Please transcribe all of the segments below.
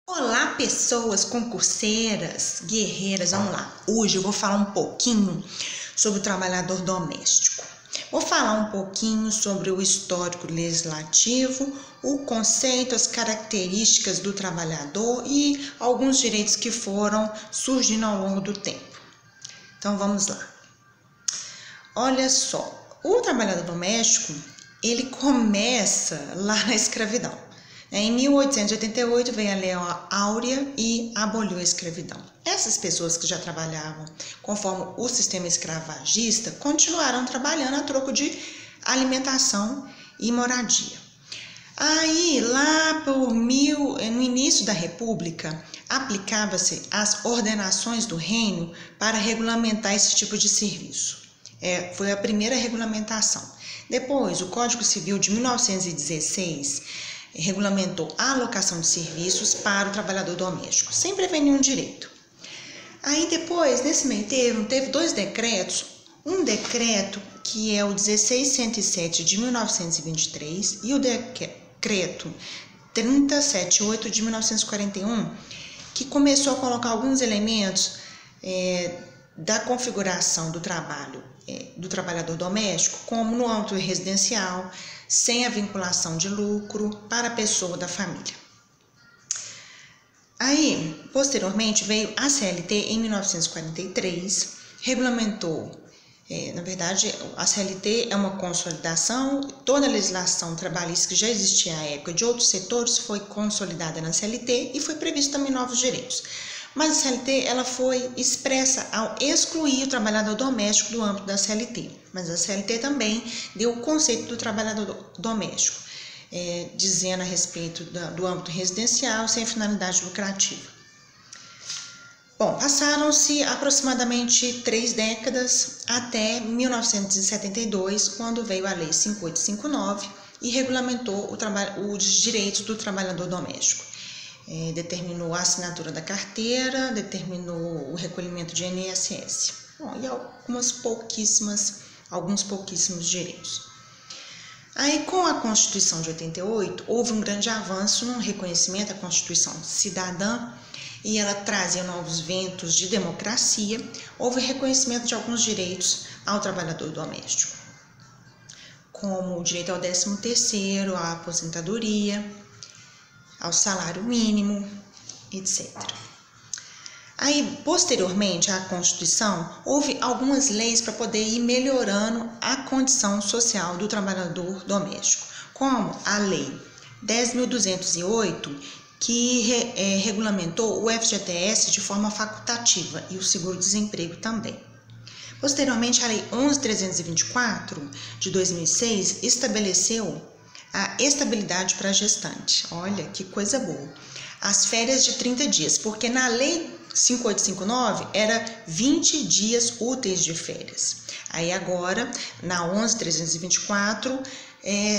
Olá, pessoas concurseiras, guerreiras, vamos lá. Hoje eu vou falar um pouquinho sobre o trabalhador doméstico. Vou falar um pouquinho sobre o histórico legislativo, o conceito, as características do trabalhador e alguns direitos que foram surgindo ao longo do tempo. Então vamos lá. Olha só, o trabalhador doméstico, ele começa lá na escravidão. Em 1888 veio a Lei Áurea e aboliu a escravidão. Essas pessoas que já trabalhavam conforme o sistema escravagista continuaram trabalhando a troco de alimentação e moradia. Aí, lá no início da República, aplicava-se as ordenações do reino para regulamentar esse tipo de serviço. Foi a primeira regulamentação. Depois, o Código Civil de 1916 regulamentou a alocação de serviços para o trabalhador doméstico, sem prever nenhum direito. Aí depois, nesse meio termo, teve dois decretos, um decreto que é o 1607 de 1923 e o decreto 3078 de 1941, que começou a colocar alguns elementos da configuração do trabalho do trabalhador doméstico, como no âmbito residencial, sem a vinculação de lucro para a pessoa da família. Aí, posteriormente, veio a CLT em 1943, regulamentou, na verdade, a CLT é uma consolidação, toda a legislação trabalhista que já existia à época de outros setores foi consolidada na CLT e foi previsto também novos direitos. Mas a CLT ela foi expressa ao excluir o trabalhador doméstico do âmbito da CLT. Mas a CLT também deu o conceito do trabalhador doméstico, dizendo a respeito do âmbito residencial sem finalidade lucrativa. Bom, passaram-se aproximadamente 3 décadas até 1972, quando veio a Lei 5859 e regulamentou os direitos do trabalhador doméstico. Determinou a assinatura da carteira, determinou o recolhimento de INSS. Bom, e alguns pouquíssimos direitos. Aí, com a Constituição de 88, houve um grande avanço no reconhecimento da Constituição cidadã e ela trazia novos ventos de democracia. Houve reconhecimento de alguns direitos ao trabalhador doméstico, como o direito ao 13º, à aposentadoria, ao salário mínimo, etc. Aí, posteriormente à Constituição, houve algumas leis para poder ir melhorando a condição social do trabalhador doméstico, como a Lei 10.208, que regulamentou o FGTS de forma facultativa e o seguro-desemprego também. Posteriormente, a Lei 11.324, de 2006, estabeleceu a estabilidade para a gestante. Olha que coisa boa. As férias de 30 dias, porque na Lei 5859 era 20 dias úteis de férias. Aí agora, na 11.324,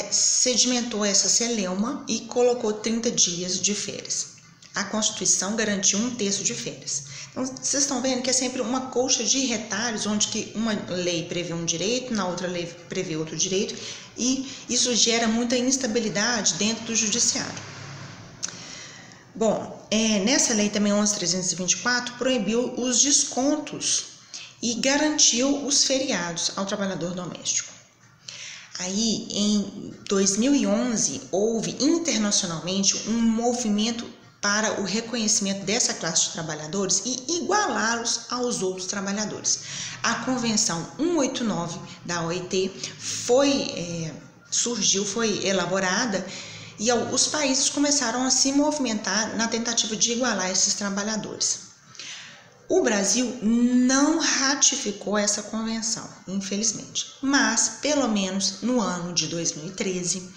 sedimentou essa celeuma e colocou 30 dias de férias. A Constituição garantiu 1/3 de férias. Então, vocês estão vendo que é sempre uma colcha de retalhos, onde que uma lei prevê um direito, na outra lei prevê outro direito, e isso gera muita instabilidade dentro do judiciário. Bom, nessa lei também 11.324 proibiu os descontos e garantiu os feriados ao trabalhador doméstico. Aí, em 2011, houve internacionalmente um movimento para o reconhecimento dessa classe de trabalhadores e igualá-los aos outros trabalhadores. A Convenção 189 da OIT foi elaborada e os países começaram a se movimentar na tentativa de igualar esses trabalhadores. O Brasil não ratificou essa convenção, infelizmente, mas pelo menos no ano de 2013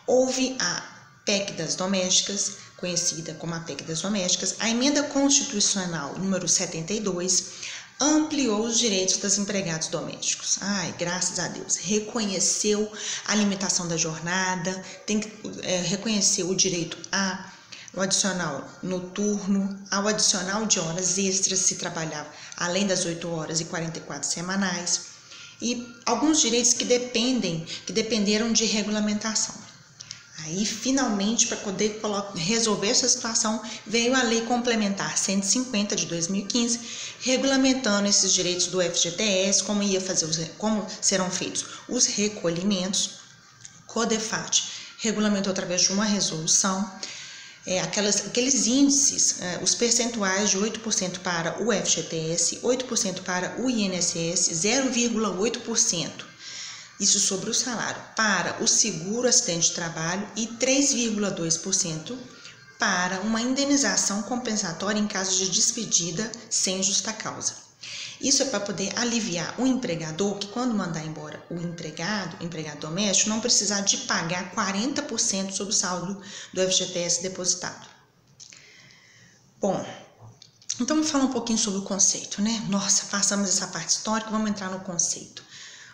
houve a PEC das domésticas, conhecida como a PEC das domésticas. A emenda constitucional número 72 ampliou os direitos dos empregados domésticos. Ai, graças a Deus, reconheceu a limitação da jornada, reconheceu o direito ao adicional noturno, ao adicional de horas extras se trabalhar além das 8 horas e 44 semanais, e alguns direitos que dependeram de regulamentação. Aí, finalmente, para poder resolver essa situação, veio a Lei Complementar 150 de 2015, regulamentando esses direitos do FGTS, como serão feitos os recolhimentos. O CODEFAT regulamentou através de uma resolução aqueles índices, os percentuais de 8% para o FGTS, 8% para o INSS, 0,8%. Isso sobre o salário, para o seguro acidente de trabalho e 3,2% para uma indenização compensatória em caso de despedida sem justa causa. Isso é para poder aliviar o empregador que, quando mandar embora o empregado doméstico, não precisar de pagar 40% sobre o saldo do FGTS depositado. Bom, então vamos falar um pouquinho sobre o conceito, né? Nossa, passamos essa parte histórica, vamos entrar no conceito.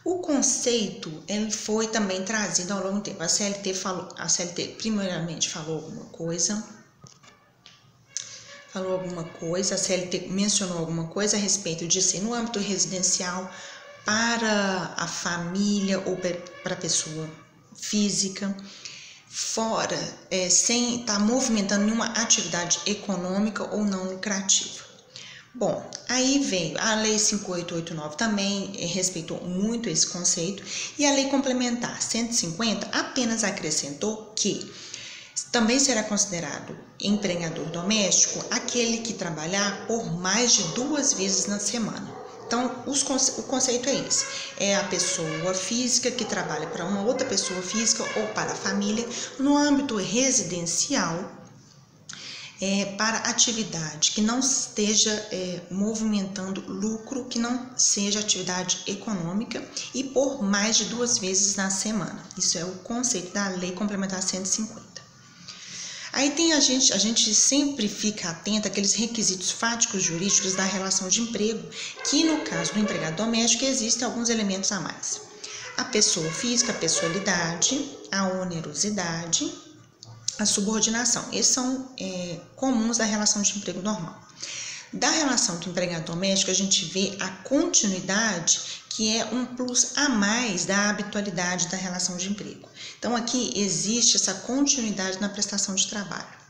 O conceito, ele foi também trazido ao longo do tempo. A CLT primeiramente falou alguma coisa, a CLT mencionou alguma coisa a respeito de ser no âmbito residencial para a família ou para a pessoa física, fora, sem estar movimentando nenhuma atividade econômica ou não lucrativa. Bom, aí veio a Lei 5889 também respeitou muito esse conceito e a Lei Complementar 150 apenas acrescentou que também será considerado empregador doméstico aquele que trabalhar por mais de 2 vezes na semana. Então, o conceito é esse, é a pessoa física que trabalha para uma outra pessoa física ou para a família no âmbito residencial, para atividade que não esteja movimentando lucro, que não seja atividade econômica e por mais de 2 vezes na semana. Isso é o conceito da Lei Complementar 150. Aí a gente sempre fica atento àqueles requisitos fáticos jurídicos da relação de emprego, que no caso do empregado doméstico existem alguns elementos a mais. A pessoa física, a pessoalidade, a onerosidade, a subordinação. Esses são comuns da relação de emprego normal. Da relação do empregado doméstico, a gente vê a continuidade, que é um plus a mais da habitualidade da relação de emprego. Então, aqui existe essa continuidade na prestação de trabalho.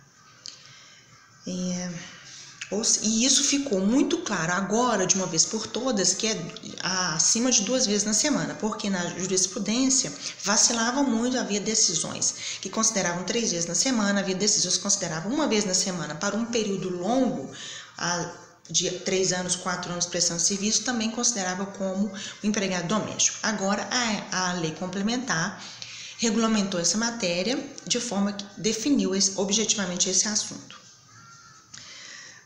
E isso ficou muito claro agora, de uma vez por todas, que é acima de 2 vezes na semana, porque na jurisprudência vacilava muito, havia decisões que consideravam 3 vezes na semana, havia decisões que consideravam 1 vez na semana para um período longo, de 3 anos, 4 anos prestando serviço, também considerava como o empregado doméstico. Agora, a lei complementar regulamentou essa matéria de forma que definiu objetivamente esse assunto.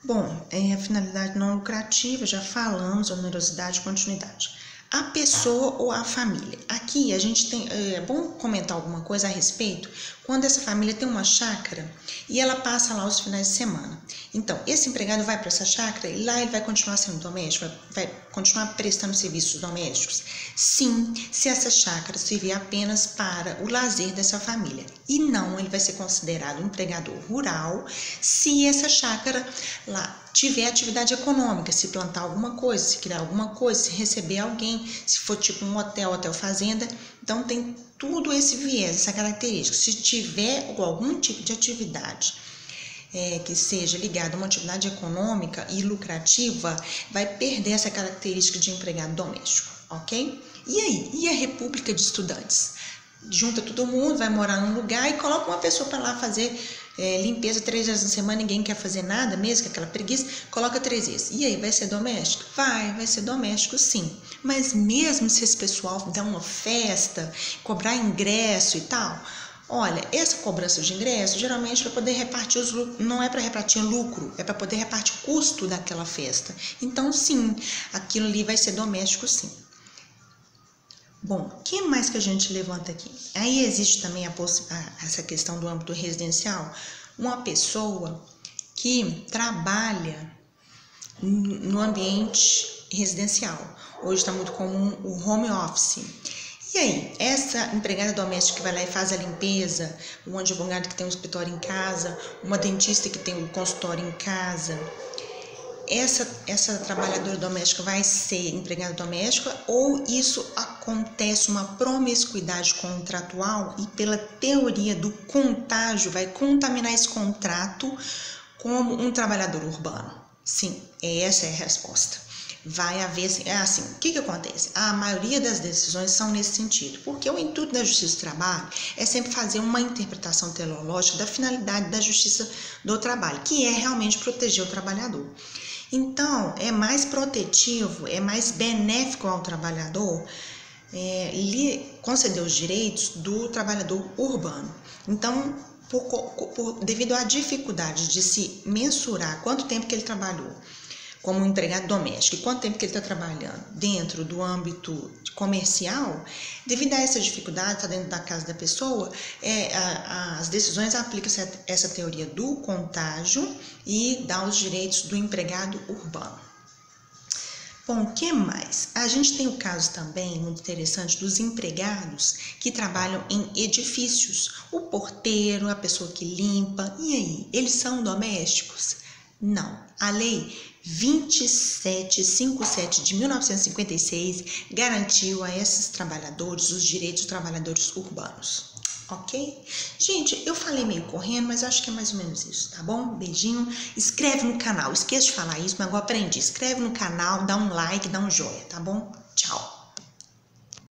Bom, a finalidade não lucrativa, já falamos, onerosidade e continuidade. A pessoa ou a família. Aqui a gente tem, é bom comentar alguma coisa a respeito, quando essa família tem uma chácara e ela passa lá os finais de semana. Então, esse empregado vai para essa chácara e lá ele vai continuar sendo doméstico, vai continuar prestando serviços domésticos? Sim, se essa chácara servir apenas para o lazer dessa família. E não, ele vai ser considerado um empregador rural se essa chácara lá tiver atividade econômica, se plantar alguma coisa, se criar alguma coisa, se receber alguém, se for tipo um hotel fazenda. Então tem tudo esse viés, essa característica. Se tiver algum tipo de atividade que seja ligada a uma atividade econômica e lucrativa, vai perder essa característica de empregado doméstico, ok? E aí? E a república de estudantes? Junta todo mundo, vai morar num lugar e coloca uma pessoa para lá fazer limpeza 3 vezes na semana, ninguém quer fazer nada mesmo, com aquela preguiça, coloca 3 vezes. E aí, vai ser doméstico? Vai ser doméstico sim. Mas mesmo se esse pessoal der uma festa, cobrar ingresso e tal, olha, essa cobrança de ingresso geralmente é para poder repartir os lucros, não é para repartir lucro, é para poder repartir o custo daquela festa. Então sim, aquilo ali vai ser doméstico sim. Bom, o que mais que a gente levanta aqui? Aí existe também essa questão do âmbito residencial, uma pessoa que trabalha no ambiente residencial. Hoje está muito comum o home office. E aí, essa empregada doméstica que vai lá e faz a limpeza, um advogado que tem um escritório em casa, uma dentista que tem um consultório em casa, essa trabalhadora doméstica vai ser empregada doméstica ou isso acontece uma promiscuidade contratual e pela teoria do contágio vai contaminar esse contrato como um trabalhador urbano? Sim, essa é a resposta. Vai haver, assim, o que acontece? A maioria das decisões são nesse sentido, porque o intuito da Justiça do Trabalho é sempre fazer uma interpretação teleológica da finalidade da Justiça do Trabalho, que é realmente proteger o trabalhador. Então, é mais protetivo, é mais benéfico ao trabalhador lhe conceder os direitos do trabalhador urbano. Então, devido à dificuldade de se mensurar quanto tempo que ele trabalhou como empregado doméstico e quanto tempo que ele está trabalhando dentro do âmbito comercial, devido a essa dificuldade, está dentro da casa da pessoa, as decisões aplicam essa teoria do contágio e dá os direitos do empregado urbano. Bom, o que mais? A gente tem o caso também muito interessante dos empregados que trabalham em edifícios. O porteiro, a pessoa que limpa, e aí? Eles são domésticos? Não. A lei 2757 de 1956 garantiu a esses trabalhadores os direitos dos trabalhadores urbanos. Ok? Gente, eu falei meio correndo, mas acho que é mais ou menos isso, tá bom? Beijinho. Escreve no canal. Esqueço de falar isso, mas agora aprendi. Escreve no canal, dá um like, dá um joinha, tá bom? Tchau.